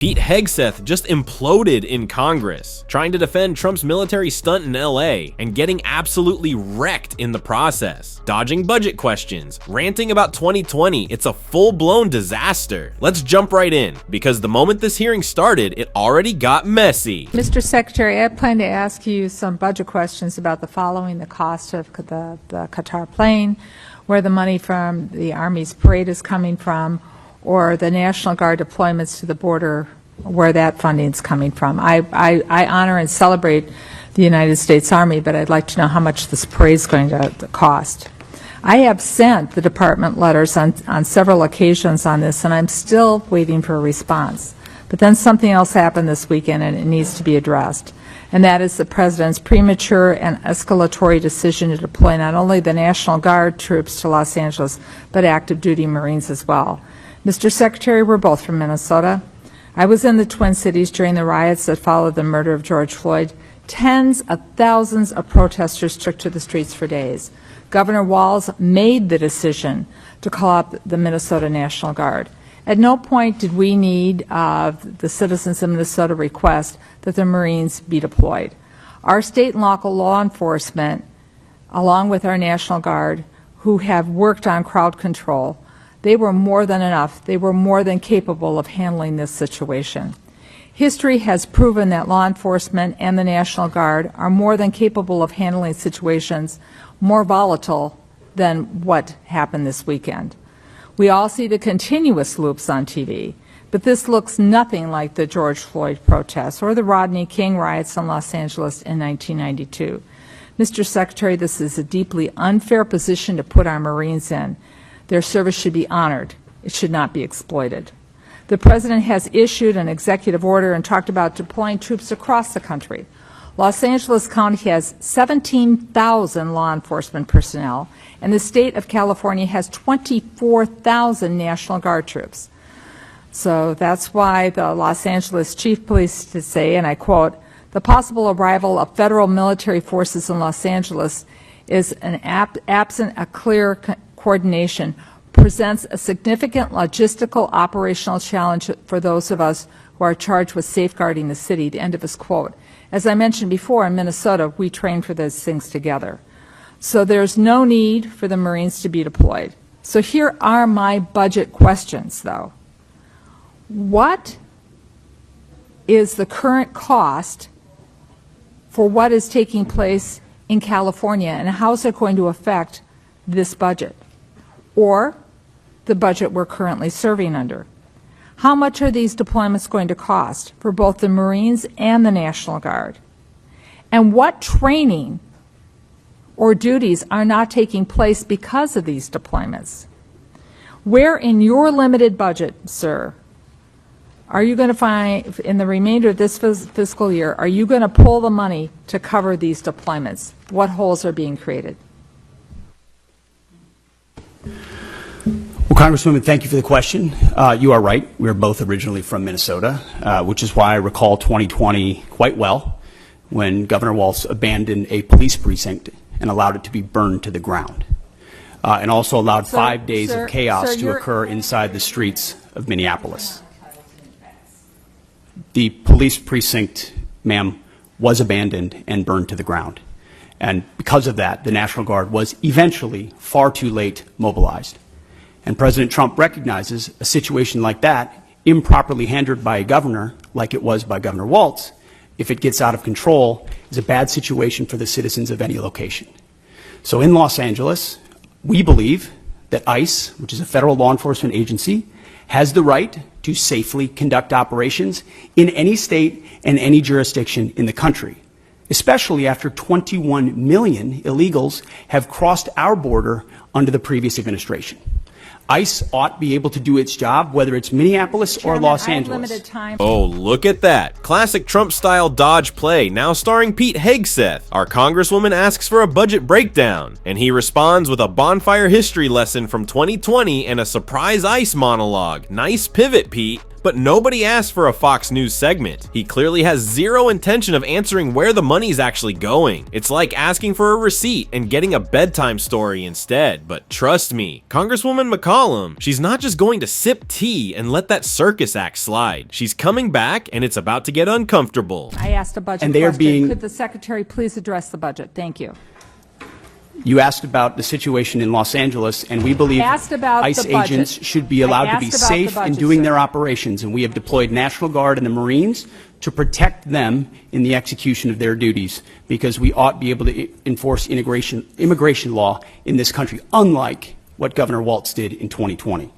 Pete Hegseth just imploded in Congress, trying to defend Trump's military stunt in LA and getting absolutely wrecked in the process, dodging budget questions, ranting about 2020. It's a full-blown disaster. Let's jump right in, because the moment this hearing started, it already got messy. Mr. Secretary, I plan to ask you some budget questions about the following: the cost of the Qatar plane, where the money from the Army's parade is coming from, or the National Guard deployments to the border, where that funding is coming from. I honor and celebrate the United States Army, but I'd like to know how much this parade is going to cost. I have sent the department letters on several occasions on this, and I'm still waiting for a response. But then something else happened this weekend, and it needs to be addressed, and that is the President's premature and escalatory decision to deploy not only the National Guard troops to Los Angeles, but active duty Marines as well. Mr. Secretary, we're both from Minnesota. I was in the Twin Cities during the riots that followed the murder of George Floyd. Tens of thousands of protesters took to the streets for days. Governor Walz made the decision to call up the Minnesota National Guard. At no point did we need the citizens of Minnesota request that the Marines be deployed. Our state and local law enforcement, along with our National Guard, who have worked on crowd control, they were more than enough. They were more than capable of handling this situation. History has proven that law enforcement and the National Guard are more than capable of handling situations more volatile than what happened this weekend. We all see the continuous loops on TV, but this looks nothing like the George Floyd protests or the Rodney King riots in Los Angeles in 1992. Mr. Secretary, this is a deeply unfair position to put our Marines in. Their service should be honored. It should not be exploited. The President has issued an executive order and talked about deploying troops across the country. Los Angeles County has 17,000 law enforcement personnel, and the state of California has 24,000 National Guard troops. So that's why the Los Angeles Chief Police to say, and I quote, "The possible arrival of federal military forces in Los Angeles is absent a clear coordination, presents a significant logistical operational challenge for those of us who are charged with safeguarding the city," the end of his quote. As I mentioned before, in Minnesota, we train for those things together. So there's no need for the Marines to be deployed. So here are my budget questions, though. What is the current cost for what is taking place in California, and how is it going to affect this budget, or the budget we're currently serving under? How much are these deployments going to cost for both the Marines and the National Guard? And what training or duties are not taking place because of these deployments? Where in your limited budget, sir, are you going to find, in the remainder of this fiscal year, are you going to pull the money to cover these deployments? What holes are being created? Well, Congresswoman, thank you for the question. You are right. We are both originally from Minnesota, which is why I recall 2020 quite well, when Governor Walz abandoned a police precinct and allowed it to be burned to the ground, and also allowed 5 days of chaos to occur inside the streets of Minneapolis. The police precinct, ma'am, was abandoned and burned to the ground. And because of that, the National Guard was eventually far too late mobilized. And President Trump recognizes a situation like that, improperly handled by a governor, like it was by Governor Walz, if it gets out of control, is a bad situation for the citizens of any location. So in Los Angeles, we believe that ICE, which is a federal law enforcement agency, has the right to safely conduct operations in any state and any jurisdiction in the country, especially after 21 million illegals have crossed our border under the previous administration. ICE ought to be able to do its job, whether it's Minneapolis or Los Angeles. Oh, look at that. Classic Trump-style dodge play, now starring Pete Hegseth. Our Congresswoman asks for a budget breakdown, and he responds with a bonfire history lesson from 2020 and a surprise ICE monologue. Nice pivot, Pete. But nobody asked for a Fox News segment. He clearly has zero intention of answering where the money's actually going. It's like asking for a receipt and getting a bedtime story instead. But trust me, Congresswoman McCollum, she's not just going to sip tea and let that circus act slide. She's coming back, and it's about to get uncomfortable. I asked a budget And they are question. being- Could the Secretary please address the budget? Thank you. You asked about the situation in Los Angeles, and we believe Asked about ICE the budget. agents should be allowed to be asked about safe the budget, in doing sir. their operations, and we have deployed National Guard and the Marines to protect them in the execution of their duties, because we ought to be able to enforce immigration law in this country, unlike what Governor Walz did in 2020.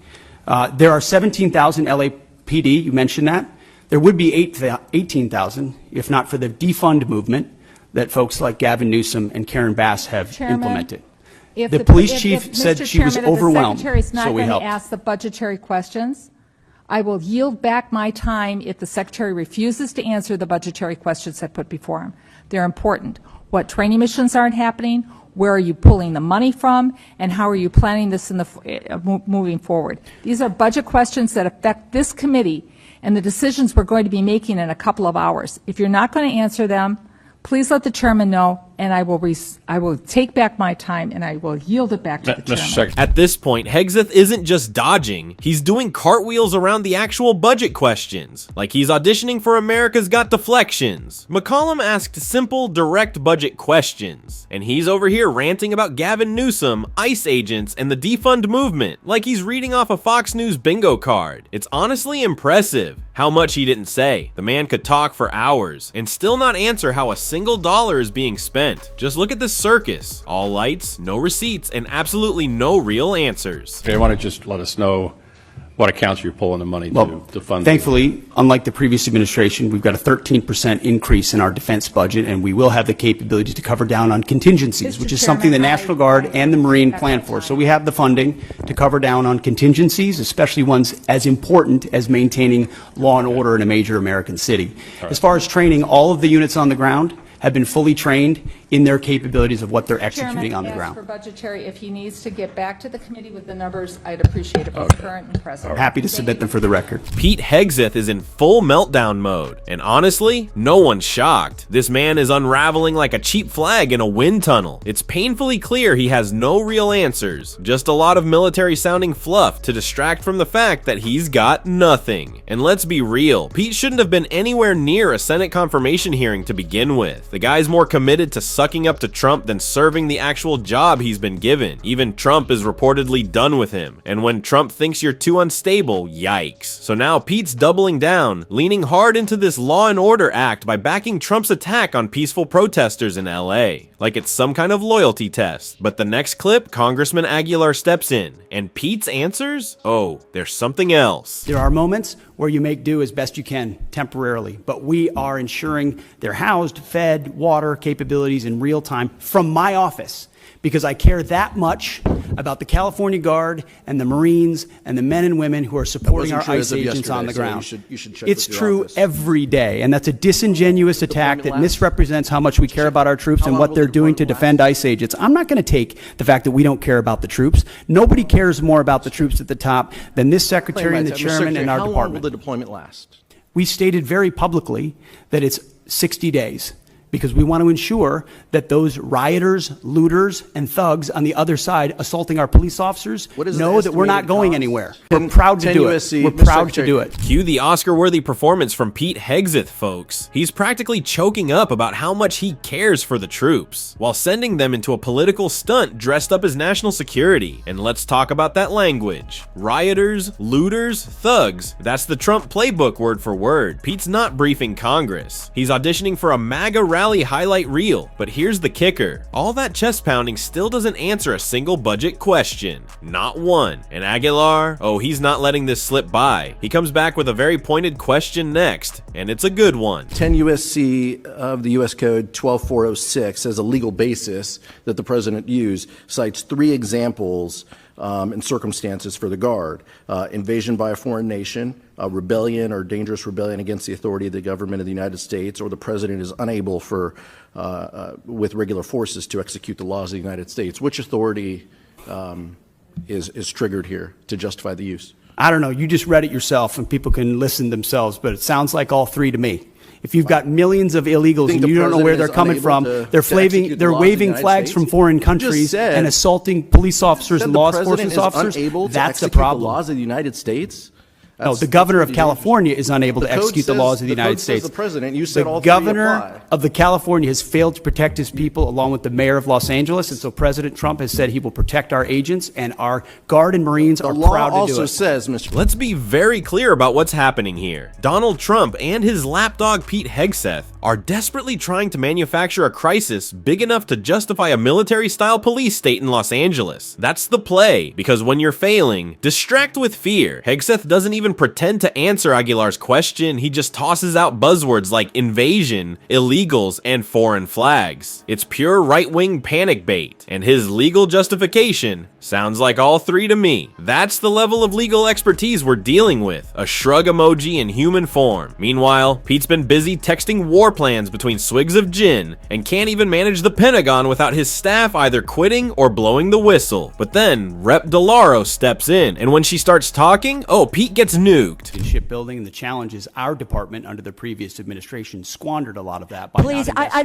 There are 17,000 LAPD, you mentioned that. There would be 18,000 if not for the defund movement that folks like Gavin Newsom and Karen Bass have Chairman, implemented. If The police chief if said Mr. she was Chairman, overwhelmed, if the Secretary's not so we going to helped. ask the budgetary questions, I will yield back my time if the Secretary refuses to answer the budgetary questions I put before him. They're important. What training missions aren't happening? Where are you pulling the money from? And how are you planning this in the moving forward? These are budget questions that affect this committee and the decisions we're going to be making in a couple of hours. If you're not going to answer them, please let the chairman know, and I will take back my time and I will yield it back to the chairman. Mr. Secretary. At this point, Hegseth isn't just dodging, he's doing cartwheels around the actual budget questions, like he's auditioning for America's Got Deflections. McCollum asked simple, direct budget questions, and he's over here ranting about Gavin Newsom, ICE agents, and the defund movement, like he's reading off a Fox News bingo card. It's honestly impressive how much he didn't say. The man could talk for hours and still not answer how a single dollar is being spent. Just look at this circus. All lights, no receipts, and absolutely no real answers. Okay, I want to just let us know what accounts you're pulling the money to fund. Thankfully, unlike the previous administration, we've got a 13% increase in our defense budget, and we will have the capability to cover down on contingencies, Mr. which is Chairman, something the National Guard and the Marine plan that for. time. So we have the funding to cover down on contingencies, especially ones as important as maintaining law and order in a major American city. As far as training, all of the units on the ground have been fully trained in their capabilities of what they're executing on the Chairman, ground. ask for budgetary. If he needs to get back to the committee with the numbers, I'd appreciate it, both current and present. I'm happy to submit them for the record. Pete Hegseth is in full meltdown mode, and honestly, no one's shocked. This man is unraveling like a cheap flag in a wind tunnel. It's painfully clear he has no real answers, just a lot of military-sounding fluff to distract from the fact that he's got nothing. And let's be real, Pete shouldn't have been anywhere near a Senate confirmation hearing to begin with. The guy's more committed to sucking up to Trump than serving the actual job he's been given. Even Trump is reportedly done with him. And when Trump thinks you're too unstable, yikes. So now Pete's doubling down, leaning hard into this law and order act by backing Trump's attack on peaceful protesters in LA. Like it's some kind of loyalty test. But the next clip, Congressman Aguilar steps in. And Pete's answers? Oh, there's something else. There are moments where you make do as best you can temporarily, but we are ensuring they're housed, fed, water capabilities in real time from my office, because I care that much about the California Guard and the Marines and the men and women who are supporting our wasn't true ICE as of agents on yesterday, the so ground. you should check It's with your true office. every day, and that's a disingenuous attack that misrepresents how much we care about our troops and long what will they're the doing to deployment defend ICE agents. I'm not going to take the fact that we don't care about the troops. Nobody cares more about the troops at the top than this secretary and the Mr. chairman Secretary, and our how long will department. the deployment last? We stated very publicly that it's 60 days, because we want to ensure that those rioters, looters, and thugs on the other side assaulting our police officers What is know the that we're not estimated going cost? anywhere. 10 We're proud to 10 do it. USC, We're Mr. proud to Secretary. do it. Cue the Oscar-worthy performance from Pete Hegseth, folks. He's practically choking up about how much he cares for the troops, while sending them into a political stunt dressed up as national security. And let's talk about that language. Rioters, looters, thugs. That's the Trump playbook word for word. Pete's not briefing Congress. He's auditioning for a MAGA rally highlight reel. But here's the kicker. All that chest pounding still doesn't answer a single budget question. Not one. And Aguilar, oh, he's not letting this slip by. He comes back with a very pointed question next, and it's a good one. 10 USC of the U.S. Code 12406 as a legal basis that the president used cites 3 examples and circumstances for the Guard: invasion by a foreign nation, rebellion or dangerous rebellion against the authority of the government of the United States, or the president is unable with regular forces to execute the laws of the United States. Which authority is triggered here to justify the use? I don't know, you just read it yourself and people can listen themselves, but it sounds like all three to me. If you've got millions of illegals and you don't know where they're coming from, they're waving flags from foreign countries and assaulting police officers and law enforcement officers, that's the problem. The laws of the United States? No, the governor of California is unable to execute the laws of the United States. The president, you said all The three apply. governor of the California has failed to protect his people along with the mayor of Los Angeles, and so President Trump has said he will protect our agents, and our Guard and Marines are proud to do it. The law also says, Mr. Let's be very clear about what's happening here. Donald Trump and his lapdog Pete Hegseth are desperately trying to manufacture a crisis big enough to justify a military-style police state in Los Angeles. That's the play, because when you're failing, distract with fear. Hegseth doesn't even pretend to answer Aguilar's question, he just tosses out buzzwords like invasion, illegals, and foreign flags. It's pure right-wing panic bait, and his legal justification sounds like all three to me. That's the level of legal expertise we're dealing with, a shrug emoji in human form. Meanwhile, Pete's been busy texting war plans between swigs of gin, and can't even manage the Pentagon without his staff either quitting or blowing the whistle. But then, Rep. DeLauro steps in, and when she starts talking, oh, Pete gets nuked. In shipbuilding, and the challenge is our department under the previous administration squandered a lot of that. Please, I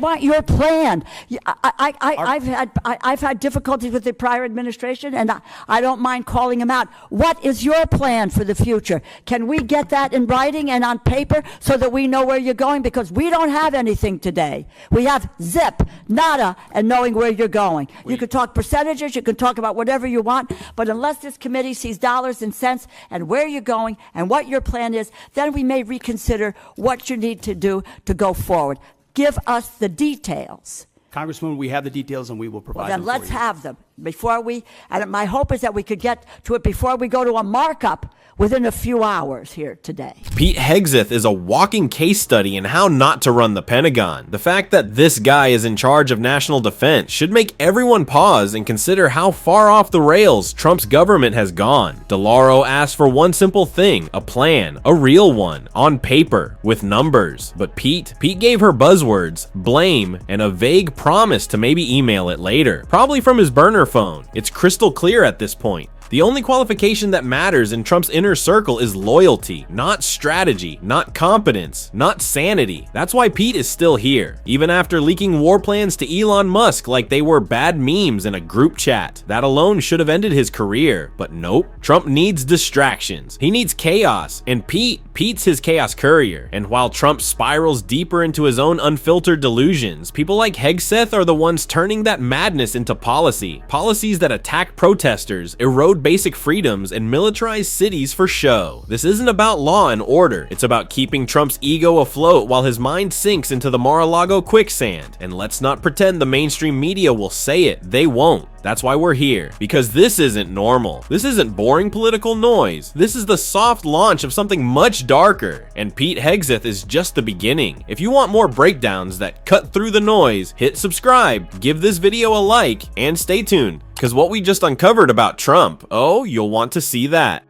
want your plan. I've had difficulties with the prior administration, and I don't mind calling them out. What is your plan for the future? Can we get that in writing and on paper so that we know where you're going? Because we don't have anything today. We have zip, nada, and knowing where you're going. You can talk percentages, you can talk about whatever you want, but unless this committee sees dollars and cents and where you're going and what your plan is, then we may reconsider what you need to do to go forward. Give us the details. Congresswoman, we have the details and we will provide them Then let's for you. have them before we, and my hope is that we could get to it before we go to a markup within a few hours here today. Pete Hegseth is a walking case study in how not to run the Pentagon. The fact that this guy is in charge of national defense should make everyone pause and consider how far off the rails Trump's government has gone. DeLauro asked for one simple thing, a plan, a real one, on paper, with numbers. But Pete gave her buzzwords, blame, and a vague promise to maybe email it later, probably from his burner phone. It's crystal clear at this point. The only qualification that matters in Trump's inner circle is loyalty, not strategy, not competence, not sanity. That's why Pete is still here, even after leaking war plans to Elon Musk like they were bad memes in a group chat. That alone should have ended his career, but nope. Trump needs distractions. He needs chaos, and Pete's his chaos courier. And while Trump spirals deeper into his own unfiltered delusions, people like Hegseth are the ones turning that madness into policy. Policies that attack protesters, erode basic freedoms, and militarize cities for show. This isn't about law and order. It's about keeping Trump's ego afloat while his mind sinks into the Mar-a-Lago quicksand. And let's not pretend the mainstream media will say it. They won't. That's why we're here. Because this isn't normal. This isn't boring political noise. This is the soft launch of something much darker. And Pete Hegseth is just the beginning. If you want more breakdowns that cut through the noise, hit subscribe, give this video a like, and stay tuned. Because what we just uncovered about Trump, oh, you'll want to see that.